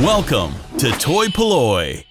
Welcome to toy-polloi.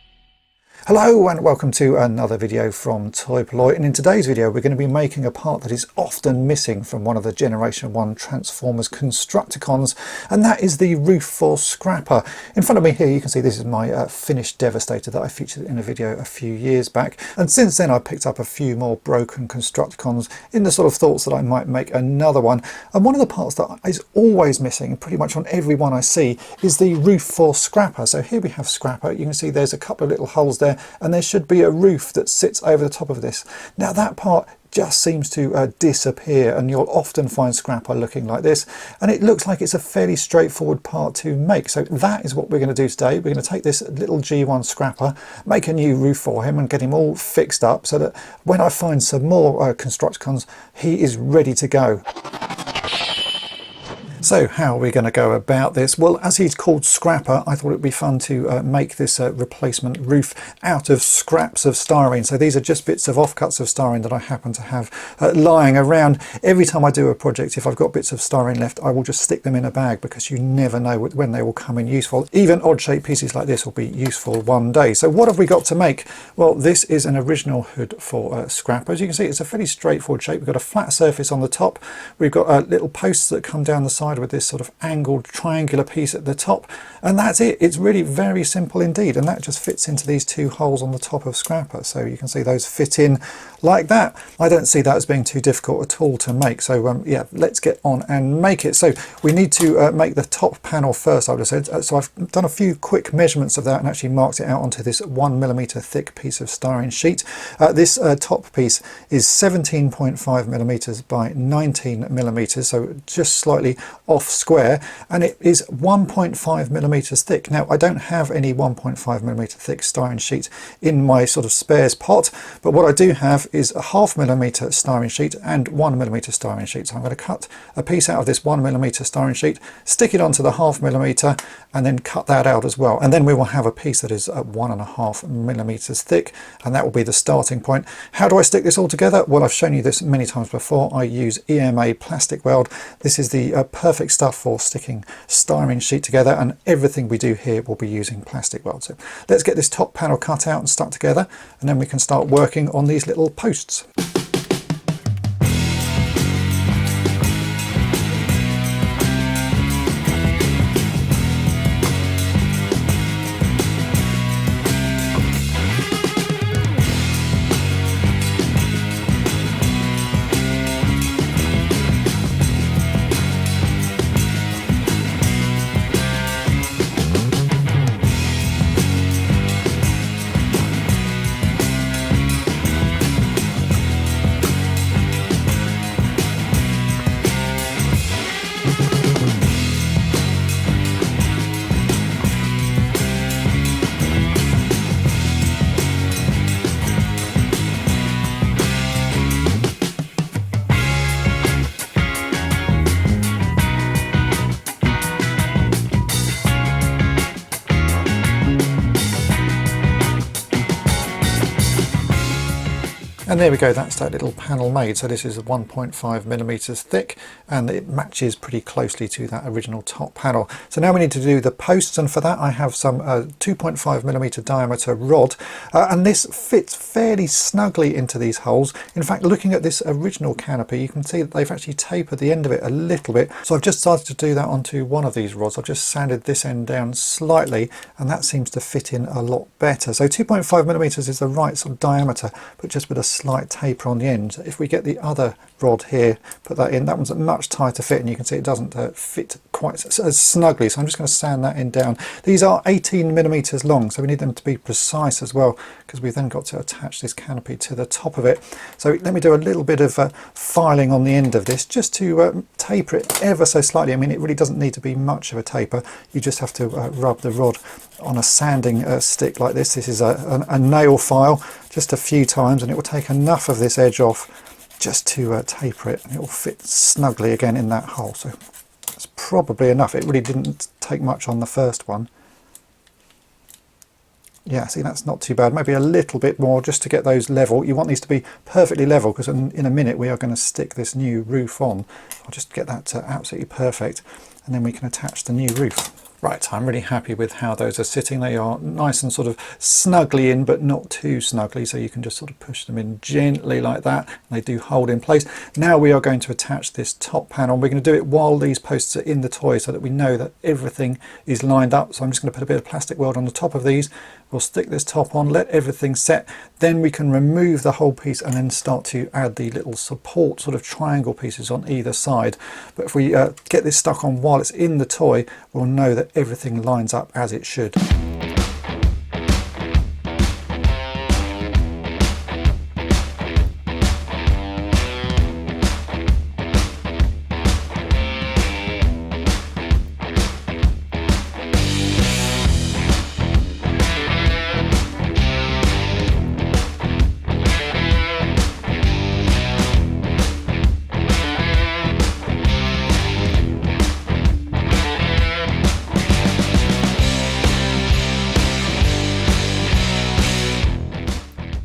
Hello and welcome to another video from toy-polloi, and in today's video we're going to be making a part that is often missing from one of the Generation 1 Transformers Constructicons, and that is the roof for Scrapper. In front of me here you can see this is my finished Devastator that I featured in a video a few years back, and since then I picked up a few more broken Constructicons in the sort of thoughts that I might make another one. And one of the parts that is always missing pretty much on every one I see is the roof for Scrapper. So here we have Scrapper. You can see there's a couple of little holes there, and there should be a roof that sits over the top of this. Now that part just seems to disappear, and you'll often find Scrapper looking like this, and it looks like it's a fairly straightforward part to make. So that is what we're going to do today. We're going to take this little G1 Scrapper, make a new roof for him and get him all fixed up so that when I find some more Constructicons he is ready to go. So how are we going to go about this? Well, as he's called Scrapper, I thought it would be fun to make this replacement roof out of scraps of styrene. So these are just bits of offcuts of styrene that I happen to have lying around. Every time I do a project, if I've got bits of styrene left, I will just stick them in a bag, because you never know when they will come in useful. Even odd shaped pieces like this will be useful one day. So what have we got to make? Well, this is an original hood for Scrapper. As you can see, it's a fairly straightforward shape. We've got a flat surface on the top. We've got little posts that come down the side with this sort of angled triangular piece at the top, and that's it. It's really very simple indeed, and that just fits into these two holes on the top of Scrapper. So you can see those fit in like that. I don't see that as being too difficult at all to make. So yeah, let's get on and make it. So we need to make the top panel first, I would have said. So I've done a few quick measurements of that and actually marked it out onto this 1mm thick piece of styrene sheet. This top piece is 17.5mm by 19mm, so just slightly off square, and it is 1.5mm thick. Now I don't have any 1.5mm thick styrene sheet in my sort of spares pot, but what I do have is a 0.5mm styrene sheet and 1mm styrene sheet. So I'm going to cut a piece out of this 1mm styrene sheet, stick it onto the 0.5mm, and then cut that out as well, and then we will have a piece that is 1.5mm thick, and that will be the starting point. How do I stick this all together? Well, I've shown you this many times before. I use EMA plastic weld. This is the perfect stuff for sticking styrene sheet together, and everything we do here will be using plastic weld. So let's get this top panel cut out and stuck together, and then we can start working on these little posts. And there we go, that's that little panel made. So this is 1.5mm thick, and it matches pretty closely to that original top panel. So now we need to do the posts, and for that I have some 2.5mm diameter rod, and this fits fairly snugly into these holes. In fact, looking at this original canopy, you can see that they've actually tapered the end of it a little bit. So I've just started to do that onto one of these rods. I've just sanded this end down slightly, and that seems to fit in a lot better. So 2.5mm is the right sort of diameter, but just with a slight taper on the end. If we get the other rod here, put that in, that one's a much tighter fit, and you can see it doesn't fit quite as snugly. So I'm just going to sand that end down. These are 18mm long, so we need them to be precise as well, because we've then got to attach this canopy to the top of it. So let me do a little bit of filing on the end of this, just to taper it ever so slightly. I mean, it really doesn't need to be much of a taper. You just have to rub the rod on a sanding stick like this. This is a nail file, just a few times, and it will take enough of this edge off just to taper it, and it will fit snugly again in that hole. So that's probably enough. It really didn't take much on the first one. Yeah, see, that's not too bad. Maybe a little bit more just to get those level. You want these to be perfectly level, because in a minute we are going to stick this new roof on. I'll just get that absolutely perfect, and then we can attach the new roof. Right, I'm really happy with how those are sitting. They are nice and sort of snugly in, but not too snugly, so you can just sort of push them in gently like that, and they do hold in place. Now we are going to attach this top panel. We're going to do it while these posts are in the toy so that we know that everything is lined up. So I'm just going to put a bit of plastic weld on the top of these. We'll stick this top on, let everything set, then we can remove the whole piece and then start to add the little support sort of triangle pieces on either side. But if we get this stuck on while it's in the toy, we'll know that everything lines up as it should.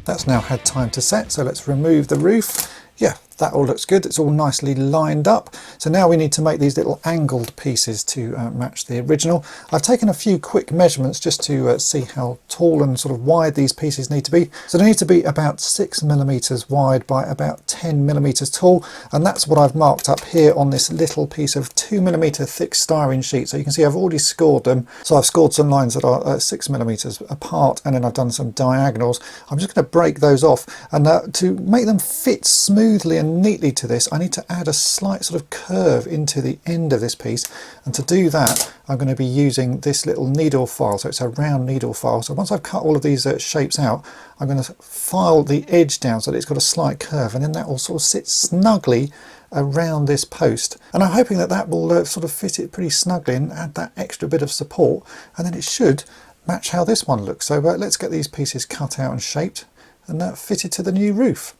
That's now had time to set, so let's remove the roof. Yeah, that all looks good. It's all nicely lined up. So now we need to make these little angled pieces to match the original. I've taken a few quick measurements just to see how tall and sort of wide these pieces need to be. So they need to be about 6mm wide by about 10mm tall, and that's what I've marked up here on this little piece of 2mm thick styrene sheet. So you can see I've already scored them. So I've scored some lines that are 6mm apart, and then I've done some diagonals. I'm just going to break those off, and to make them fit smoothly and neatly to this, I need to add a slight sort of curve into the end of this piece, and to do that I'm going to be using this little needle file. So it's a round needle file. So once I've cut all of these shapes out, I'm going to file the edge down so that it's got a slight curve, and then that will sort of sit snugly around this post, and I'm hoping that that will sort of fit it pretty snugly and add that extra bit of support, and then it should match how this one looks. So let's get these pieces cut out and shaped and fitted to the new roof.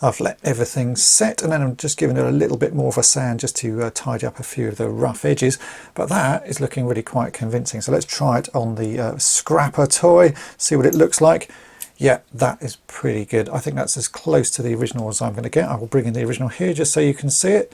I've let everything set, and then I'm just giving it a little bit more of a sand just to tidy up a few of the rough edges, but that is looking really quite convincing. So let's try it on the scrapper toy, see what it looks like. Yeah, that is pretty good. I think that's as close to the original as I'm going to get. I will bring in the original here just so you can see it.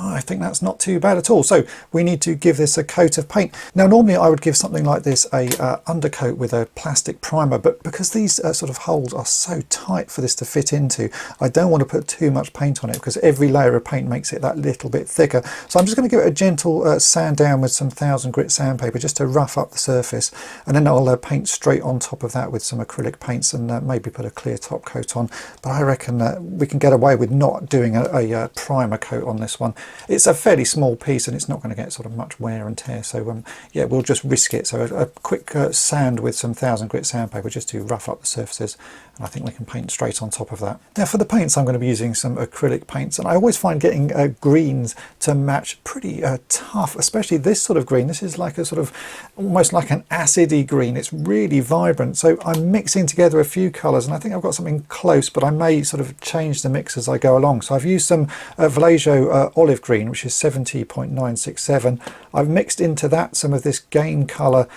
Oh, I think that's not too bad at all. So we need to give this a coat of paint. Now normally I would give something like this a undercoat with a plastic primer, but because these sort of holes are so tight for this to fit into, I don't want to put too much paint on it because every layer of paint makes it that little bit thicker. So I'm just going to give it a gentle sand down with some 1000 grit sandpaper just to rough up the surface, and then I'll paint straight on top of that with some acrylic paints and maybe put a clear top coat on. But I reckon we can get away with not doing a primer coat on this one. It's a fairly small piece and it's not going to get sort of much wear and tear, so yeah, we'll just risk it. So a quick sand with some 1000 grit sandpaper just to rough up the surfaces, And I think we can paint straight on top of that. Now for the paints, I'm going to be using some acrylic paints, and I always find getting greens to match pretty tough, especially this sort of green. This is like a sort of almost like an acidy green. It's really vibrant. So I'm mixing together a few colours, and I think I've got something close, but I may sort of change the mix as I go along. So I've used some Vallejo olive green, which is 70.967. I've mixed into that some of this Gain colour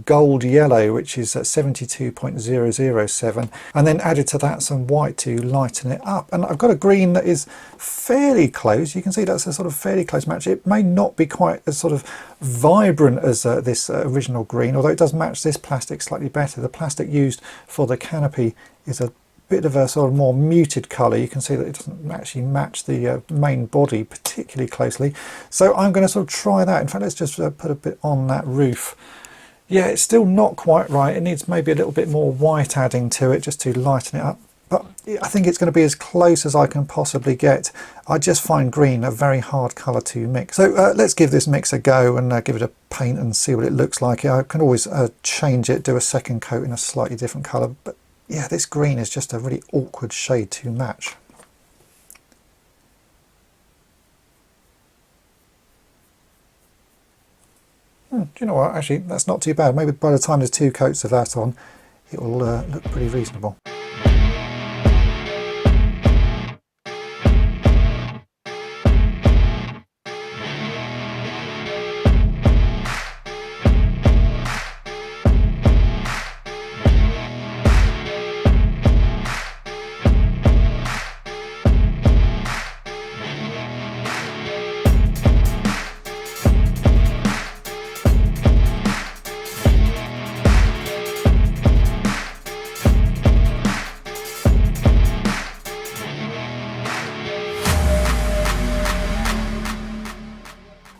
gold yellow, which is 72.007, and then added to that some white to lighten it up. And I've got a green that is fairly close. You can see that's a sort of fairly close match. It may not be quite as sort of vibrant as this original green, although it does match this plastic slightly better. The plastic used for the canopy is a bit of a sort of more muted colour. You can see that it doesn't actually match the main body particularly closely. So I'm going to sort of try that. In fact, let's just put a bit on that roof. Yeah, it's still not quite right. It needs maybe a little bit more white adding to it just to lighten it up. But I think it's going to be as close as I can possibly get. I just find green a very hard colour to mix. So let's give this mix a go and give it a paint and see what it looks like. I can always change it, do a second coat in a slightly different colour. But yeah, this green is just a really awkward shade to match. Do you know what, actually that's not too bad. Maybe by the time there's 2 coats of that on, it will look pretty reasonable.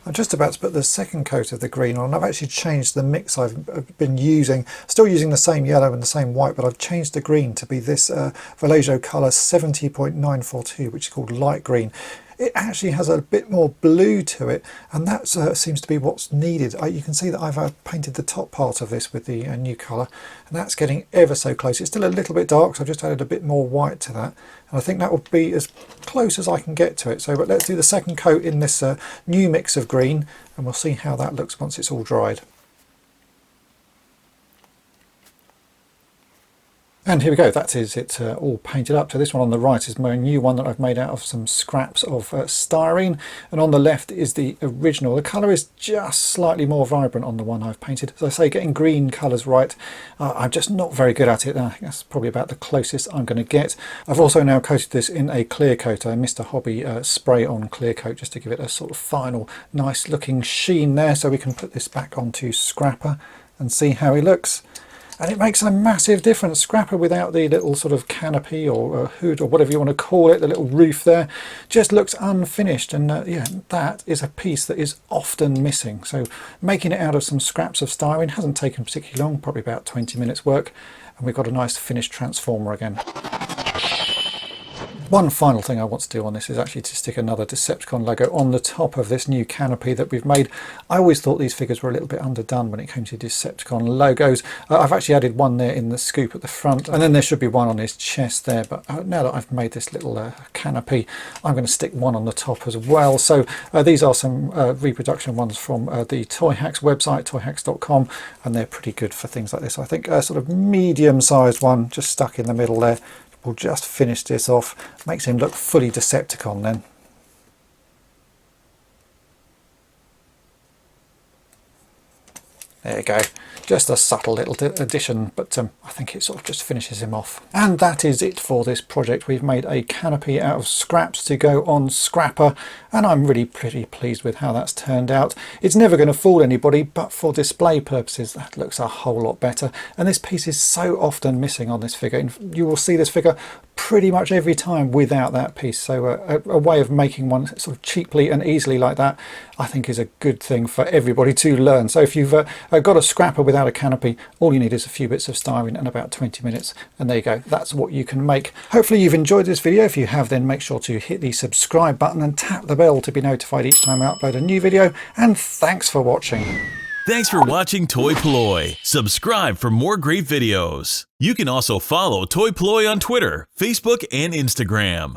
I'm just about to put the second coat of the green on. I've actually changed the mix I've been using, still using the same yellow and the same white, but I've changed the green to be this Vallejo colour 70.942, which is called light green. It actually has a bit more blue to it, and that seems to be what's needed. You can see that I've painted the top part of this with the new colour, and that's getting ever so close. It's still a little bit dark, so I've just added a bit more white to that, and I think that will be as close as I can get to it. So but let's do the second coat in this new mix of green, and we'll see how that looks once it's all dried. And here we go, that is it all painted up. So this one on the right is my new one that I've made out of some scraps of styrene, and on the left is the original. The colour is just slightly more vibrant on the one I've painted. As I say, getting green colours right, I'm just not very good at it, and I think that's probably about the closest I'm going to get. I've also now coated this in a clear coat, a Mr. Hobby spray on clear coat, just to give it a sort of final nice looking sheen there, so we can put this back onto Scrapper and see how he looks. And it makes a massive difference. Scrapper without the little sort of canopy or hood or whatever you want to call it, the little roof there, just looks unfinished. And yeah, that is a piece that is often missing. So making it out of some scraps of styrene hasn't taken particularly long, probably about 20 minutes work. And we've got a nice finished transformer again. One final thing I want to do on this is actually to stick another Decepticon logo on the top of this new canopy that we've made. I always thought these figures were a little bit underdone when it came to Decepticon logos. I've actually added one there in the scoop at the front, and then there should be one on his chest there. But now that I've made this little canopy, I'm going to stick one on the top as well. So these are some reproduction ones from the Toy Hacks website, toyhacks.com, and they're pretty good for things like this. I think a sort of medium-sized one just stuck in the middle there. We'll just finish this off. Makes him look fully Decepticon then. There you go. Just a subtle little addition, but I think it sort of just finishes him off. And that is it for this project. We've made a canopy out of scraps to go on Scrapper, and I'm really pretty pleased with how that's turned out. It's never going to fool anybody, but for display purposes that looks a whole lot better. And this piece is so often missing on this figure. And you will see this figure pretty much every time without that piece. So a way of making one sort of cheaply and easily like that, I think is a good thing for everybody to learn. So if you've got a Scrapper without a canopy, all you need is a few bits of styrene and about 20 minutes, and there you go, that's what you can make. Hopefully you've enjoyed this video. If you have, then make sure to hit the subscribe button and tap the bell to be notified each time I upload a new video, and thanks for watching. Thanks for watching toy-polloi. Subscribe for more great videos. You can also follow toy-polloi on Twitter, Facebook, and Instagram.